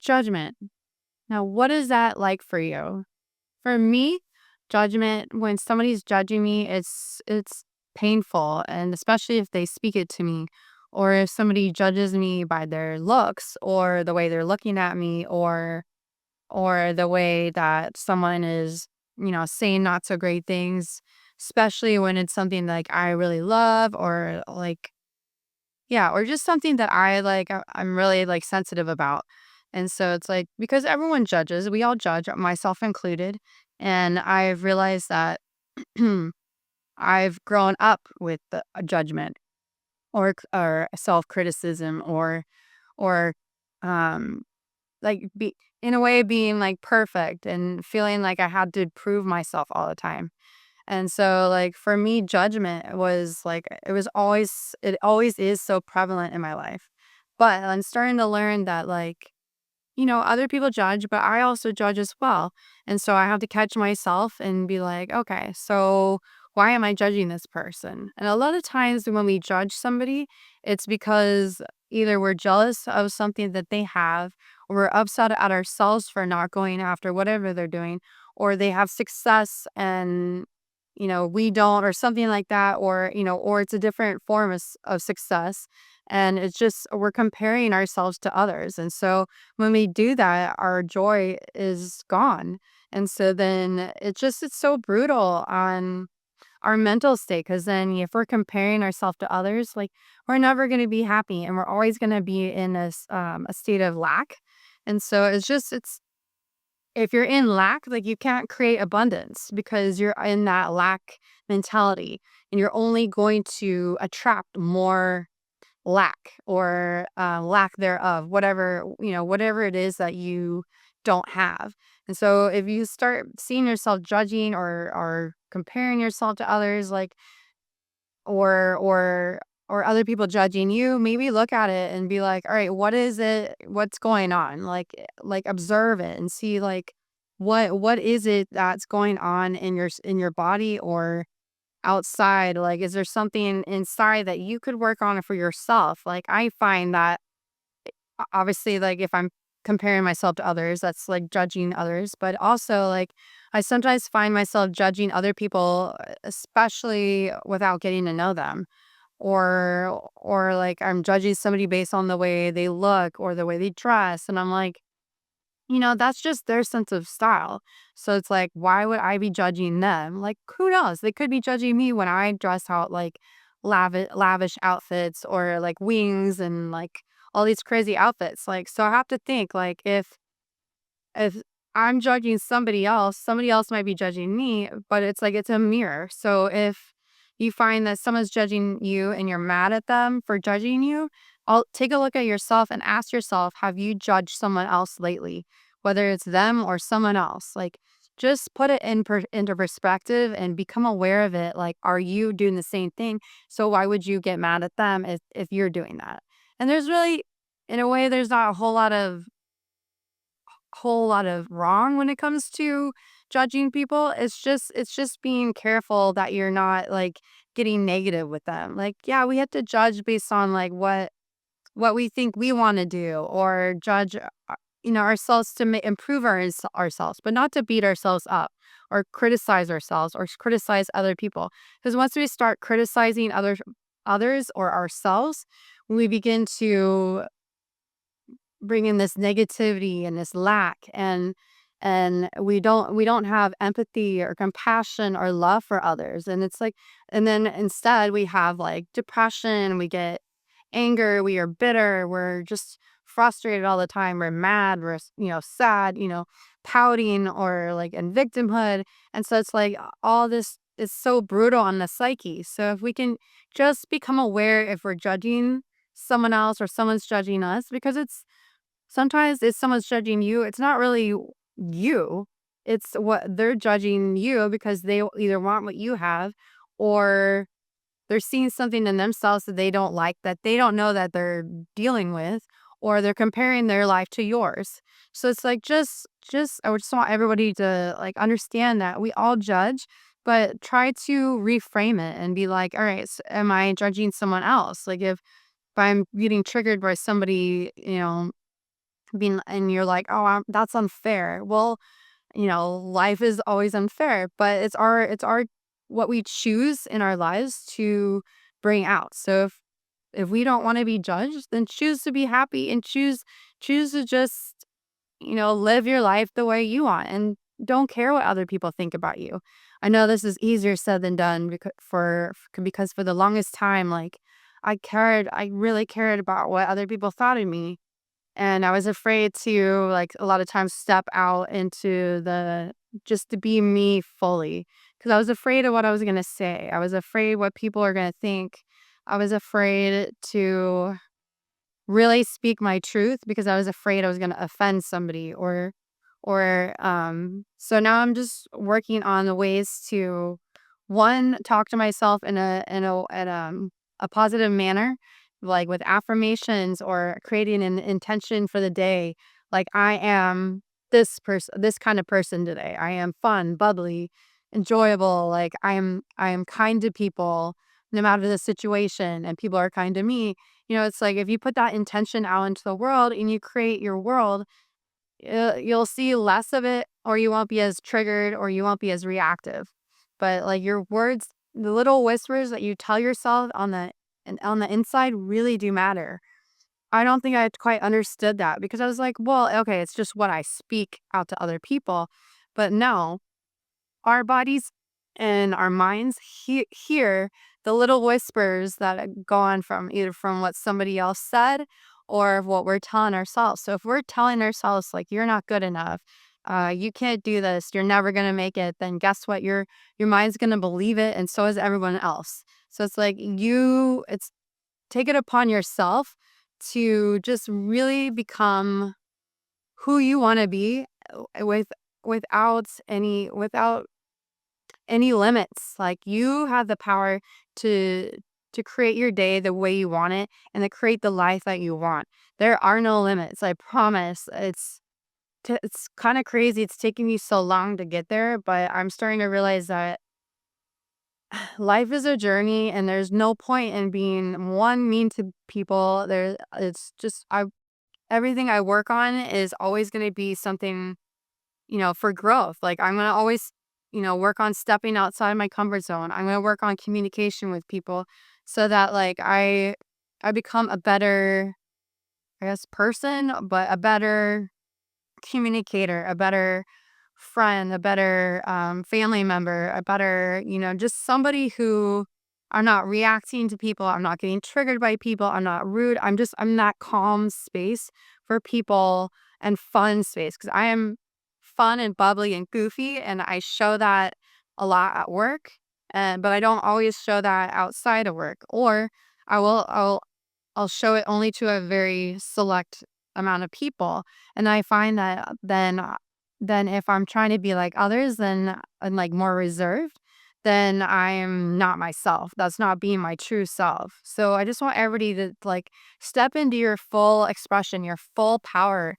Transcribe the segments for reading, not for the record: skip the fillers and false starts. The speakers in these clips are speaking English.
Judgment. Now, what is that like for you? For me, judgment, when somebody's judging me, it's painful, and especially if they speak it to me, or if somebody judges me by their looks or the way they're looking at me, or the way that someone is, saying not so great things, especially when it's something like I really love, or like, yeah, or just something that I'm really like sensitive about. And so it's like, because everyone judges, we all judge, myself included. And I've realized that I've grown up with the judgment, or self criticism, or um like be in a way being like perfect and feeling like I had to prove myself all the time. And so, like, for me, judgment was like, it always is so prevalent in my life. But I'm starting to learn that, like, other people judge, but I also judge as well. And so I have to catch myself and be like, okay, so why am I judging this person? And a lot of times when we judge somebody, it's because either we're jealous of something that they have, or we're upset at ourselves for not going after whatever they're doing, or they have success and we don't, or something like that, or it's a different form of success, and it's just we're comparing ourselves to others. And so when we do that, our joy is gone. And so then it's so brutal on our mental state, because then if we're comparing ourselves to others, like, we're never going to be happy, and we're always going to be in a state of lack. And so it's if you're in lack, like, you can't create abundance because you're in that lack mentality, and you're only going to attract more lack, or lack thereof, whatever it is that you don't have. And so if you start seeing yourself judging, or comparing yourself to others, like, or other people judging you, maybe look at it and be like, all right, what is it, what's going on, like observe it and see, like, what is it that's going on in your body, or outside. Like, is there something inside that you could work on for yourself? Like, I find that, obviously, like, if I'm comparing myself to others, that's like judging others. But also, like, I sometimes find myself judging other people, especially without getting to know them. Or like, I'm judging somebody based on the way they look or the way they dress. And I'm like, that's just their sense of style. So it's like, why would I be judging them? Like, who knows? They could be judging me when I dress out like lavish outfits, or like wings, and like all these crazy outfits. Like, so I have to think, like, if I'm judging somebody else might be judging me, but it's like it's a mirror. So if you find that someone's judging you and you're mad at them for judging you, I'll take a look at yourself and ask yourself, have you judged someone else lately? Whether it's them or someone else. Like, just put it into perspective and become aware of it. Like, are you doing the same thing? So why would you get mad at them if you're doing that? And there's really, in a way, there's not a whole lot of wrong when it comes to judging people. It's just being careful that you're not, like, getting negative with them. Like, yeah, we have to judge based on, like, what we think we want to do, or judge ourselves to improve ourselves, but not to beat ourselves up, or criticize ourselves, or criticize other people. Because once we start criticizing others or ourselves, we begin to bring in this negativity and this lack, and we don't have empathy or compassion or love for others. And it's like, and then instead we have like depression, we get anger, we are bitter, we're just frustrated all the time, we're mad, we're sad, pouting, or like in victimhood. And so it's like, all this is so brutal on the psyche. So if we can just become aware if we're judging someone else or someone's judging us, because sometimes if someone's judging you, it's not really you. It's what they're judging you, because they either want what you have, or they're seeing something in themselves that they don't like, that they don't know that they're dealing with, or they're comparing their life to yours. So it's like, I would just want everybody to, like, understand that we all judge, but try to reframe it and be like, all right, so am I judging someone else? Like, if I'm getting triggered by somebody, being, and you're like, "Oh, that's unfair." Well, life is always unfair, but it's our what we choose in our lives to bring out. So if we don't want to be judged, then choose to be happy and choose to just, live your life the way you want and don't care what other people think about you. I know this is easier said than done because for the longest time, like, I really cared about what other people thought of me, and I was afraid to, like, a lot of times step out into the just to be me fully, because I was afraid of what I was gonna say. I was afraid what people are gonna think. I was afraid to really speak my truth because I was afraid I was gonna offend somebody, so now I'm just working on the ways to, one, talk to myself in a positive manner, like with affirmations or creating an intention for the day. Like, I am this kind of person today. I am fun, bubbly, enjoyable. Like, I am kind to people no matter the situation, and people are kind to me. It's like if you put that intention out into the world and you create your world, you'll see less of it, or you won't be as triggered, or you won't be as reactive. But like your words, the little whispers that you tell yourself on the inside really do matter. I don't think I quite understood that because I was like, well, okay, it's just what I speak out to other people. But no, our bodies and our minds hear the little whispers that go on from either from what somebody else said or what we're telling ourselves. So if we're telling ourselves like, you're not good enough, you can't do this, you're never gonna make it, then guess what? Your mind's gonna believe it, and so is everyone else. So it's like it's take it upon yourself to just really become who you want to be, with without any limits. Like, you have the power to create your day the way you want it and to create the life that you want. There are no limits. I promise. It's kind of crazy. It's taking me so long to get there, but I'm starting to realize that life is a journey and there's no point in being one mean to people. It's just I everything I work on is always going to be something, for growth. Like, I'm going to always, work on stepping outside my comfort zone. I'm going to work on communication with people so that, like, I become a better, I guess, person, but a better communicator, a better friend, a better family member, a better, just somebody who, I'm not reacting to people. I'm not getting triggered by people. I'm not rude. I'm that calm space for people and fun space because I am fun and bubbly and goofy. And I show that a lot at work. But I don't always show that outside of work, or I will, I'll show it only to a very select amount of people, and I find that then if I'm trying to be like others, then I'm, like, more reserved, then I'm not myself. That's not being my true self. So I just want everybody to, like, step into your full expression, your full power.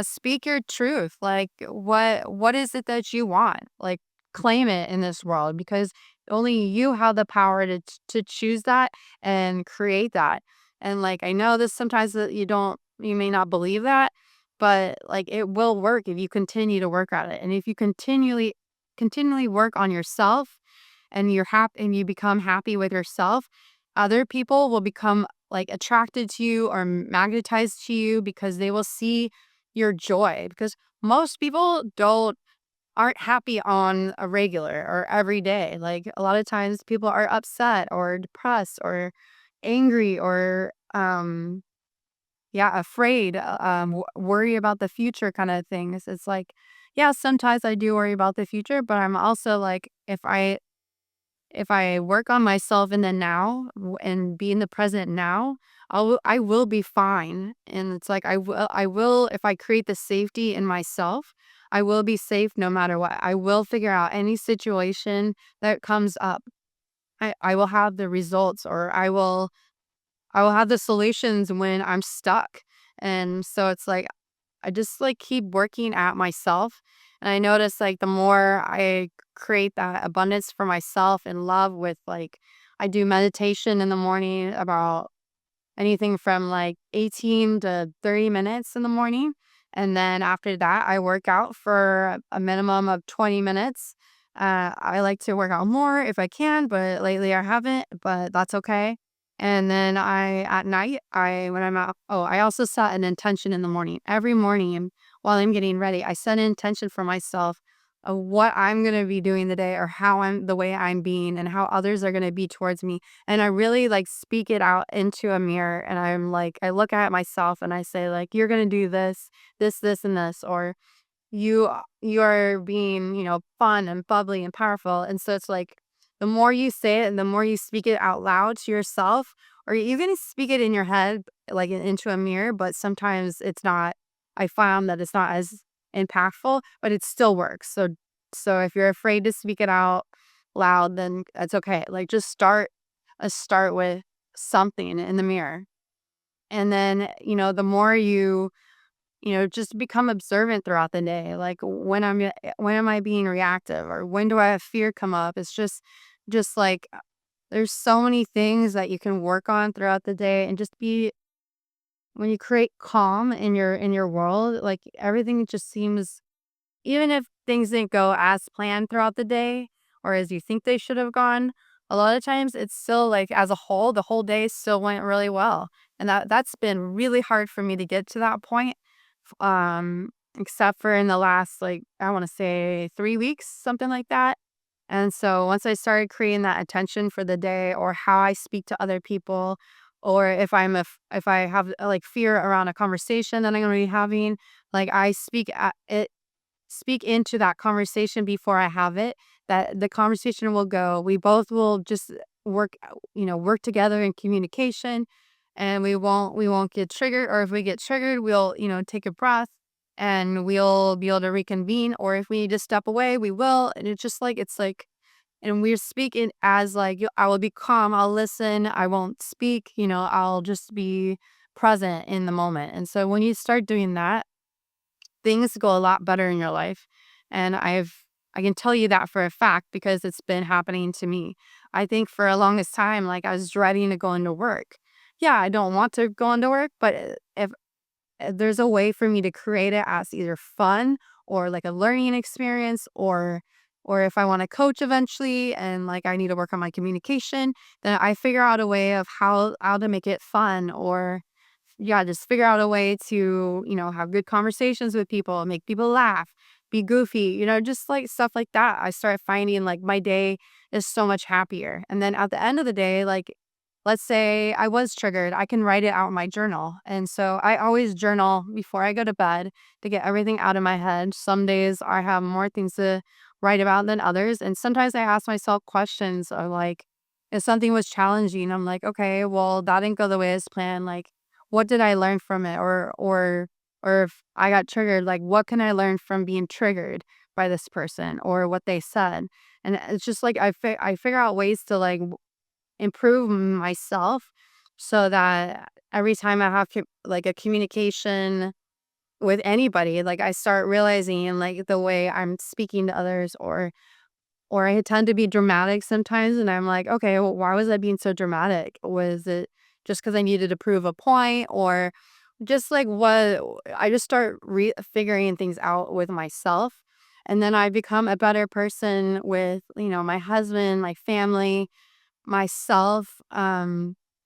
Speak your truth. Like, what is it that you want? Like, claim it in this world because only you have the power to choose that and create that. And, like, I know this sometimes that you may not believe that, but, like, it will work if you continue to work at it. And if you continually work on yourself, and you become happy with yourself, other people will become, like, attracted to you or magnetized to you because they will see your joy. Because most people aren't happy on a regular or every day. Like, a lot of times people are upset or depressed or angry or yeah, afraid, worry about the future kind of things. It's like, yeah, sometimes I do worry about the future, but I'm also like, if I work on myself in the now and be in the present now, I will be fine. And it's like, I will, if I create the safety in myself, I will be safe no matter what. I will figure out any situation that comes up. I will have the results, or I will have the solutions when I'm stuck. And so it's like, I just, like, keep working at myself. And I notice, like, the more I create that abundance for myself and love with, like, I do meditation in the morning about anything from like 18 to 30 minutes in the morning. And then after that, I work out for a minimum of 20 minutes. I like to work out more if I can, but lately I haven't, but that's okay. And then at night, when I'm out, oh, I also set an intention in the morning. Every morning while I'm getting ready, I set an intention for myself of what I'm going to be doing the day, or the way I'm being, and how others are going to be towards me. And I really like speak it out into a mirror. And I'm like, I look at myself and I say, like, you're going to do this, this, and this, or you're being, fun and bubbly and powerful. And so it's like the more you say it and the more you speak it out loud to yourself, or you can speak it in your head, like into a mirror, but sometimes it's not. I found that it's not as impactful, but it still works. So if you're afraid to speak it out loud, then that's okay. Like, just start with something in the mirror. And then, the more just become observant throughout the day. Like, when am I being reactive, or when do I have fear come up? It's just like there's so many things that you can work on throughout the day, and just be when you create calm in your world, like everything just seems, even if things didn't go as planned throughout the day or as you think they should have gone, a lot of times it's still like, as a whole, the whole day still went really well. And that's been really hard for me to get to that point. Um, Except for in the last, like, I want to say 3 weeks, something like that. And so once I started creating that attention for the day, or how I speak to other people, or if I have like fear around a conversation that I'm going to be having, like, I speak into that conversation before I have it, that the conversation will go. We both will just work together in communication, and we won't get triggered. Or if we get triggered, we'll, take a breath, and we'll be able to reconvene. Or if we need to step away, we will. And it's like, and we're speaking as like, I will be calm, I'll listen, I won't speak, I'll just be present in the moment. And so when you start doing that, things go a lot better in your life. And I can tell you that for a fact, because it's been happening to me. I think for a longest time, like, I was dreading to go into work. Yeah, I don't want to go into work, but if there's a way for me to create it as either fun or like a learning experience, or if I want to coach eventually and like I need to work on my communication, then I figure out a way of how to make it fun. Or yeah, just figure out a way to, have good conversations with people, make people laugh, be goofy, just like stuff like that. I start finding like my day is so much happier. And then at the end of the day, like, let's say I was triggered, I can write it out in my journal. And so I always journal before I go to bed to get everything out of my head. Some days I have more things to write about than others. And sometimes I ask myself questions of like, if something was challenging, I'm like, okay, well, that didn't go the way as planned. Like, what did I learn from it? Or if I got triggered, like, what can I learn from being triggered by this person or what they said? And it's just like I figure out ways to like improve myself, so that every time I have like a communication with anybody, like, I start realizing like the way I'm speaking to others, or I tend to be dramatic sometimes, and I'm like, "Okay, well, why was I being so dramatic? Was it just because I needed to prove a point?" Or just like what I just start figuring things out with myself, and then I become a better person with, my husband, my family, myself,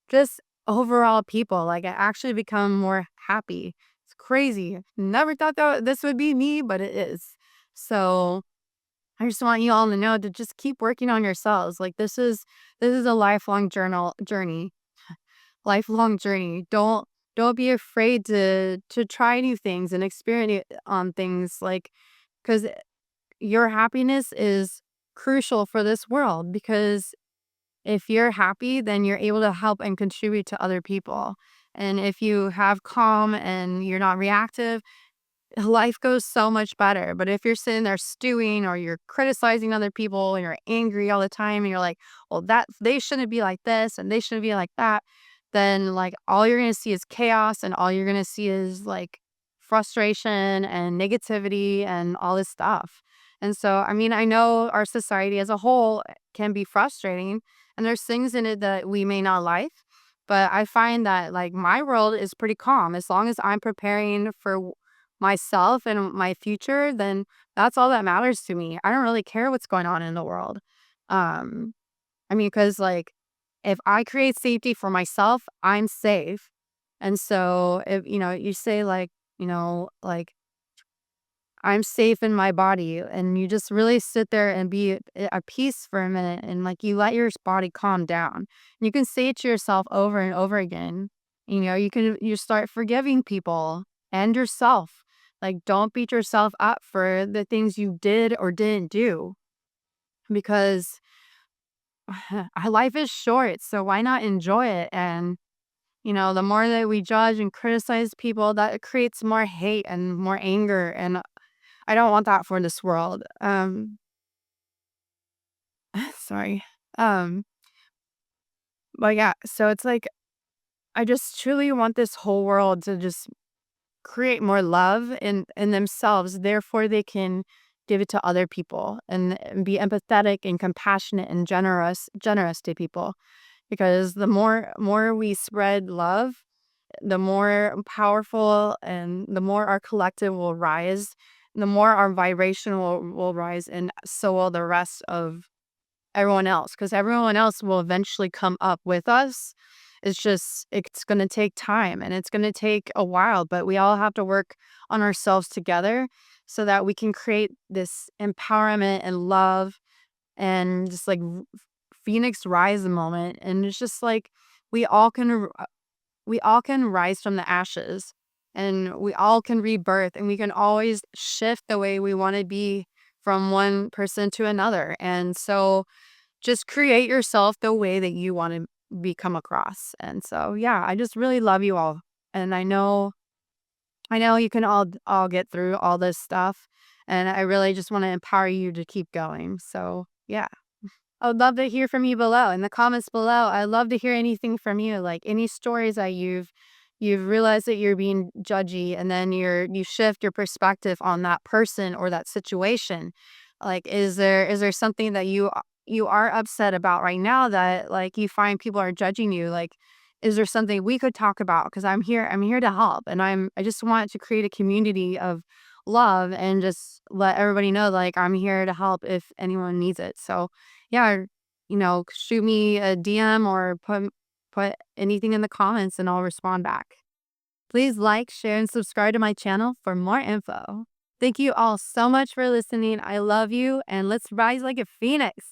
just overall people. Like, I actually become more happy. It's crazy. Never thought that this would be me, but it is. So I just want you all to know to just keep working on yourselves. Like, this is a lifelong journey, lifelong journey. Don't be afraid to try new things and experience on things, like, because your happiness is crucial for this world. Because if you're happy, then you're able to help and contribute to other people. And if you have calm and you're not reactive, life goes so much better. But if you're sitting there stewing, or you're criticizing other people, and you're angry all the time, and you're like, well, that they shouldn't be like this and they shouldn't be like that, then like all you're gonna see is chaos, and all you're gonna see is like frustration and negativity and all this stuff. And so, I mean, I know our society as a whole can be frustrating, and there's things in it that we may not like. But I find that like my world is pretty calm as long as I'm preparing for myself and my future, then that's all that matters to me. I don't really care what's going on in the world. Um, I mean, because like if I create safety for myself, I'm safe. And so if you say like, like I'm safe in my body, and you just really sit there and be at peace for a minute, and like you let your body calm down. You can say it to yourself over and over again. You start forgiving people and yourself. Like, don't beat yourself up for the things you did or didn't do, because life is short, so why not enjoy it? And the more that we judge and criticize people, that creates more hate and more anger, and I don't want that for this world. Sorry. Um, but yeah, so it's like I just truly want this whole world to just create more love in themselves. Therefore, they can give it to other people, and be empathetic and compassionate and generous to people. Because the more we spread love, the more powerful and the more our collective will rise, the more our vibration will rise, and so will the rest of everyone else, because everyone else will eventually come up with us. It's going to take time, and it's going to take a while, but we all have to work on ourselves together so that we can create this empowerment and love, and just like phoenix rise moment. And it's just like we all can we all can rise from the ashes, and we all can rebirth, and we can always shift the way we want to be from one person to another. And so just create yourself the way that you want to be come across. And so yeah, I just really love you all. And I know you can all get through all this stuff, and I really just want to empower you to keep going. So yeah. I would love to hear from you below in the comments below. I'd love to hear anything from you, like any stories that you've realized that you're being judgy, and then you shift your perspective on that person or that situation. Like, is there something that you are upset about right now, that like you find people are judging you? Like, is there something we could talk about? Because I'm here to help, and I just want to create a community of love, and just let everybody know like I'm here to help if anyone needs it. So yeah, shoot me a DM or put anything in the comments, and I'll respond back. Please like, share, and subscribe to my channel for more info. Thank you all so much for listening. I love you, and let's rise like a phoenix.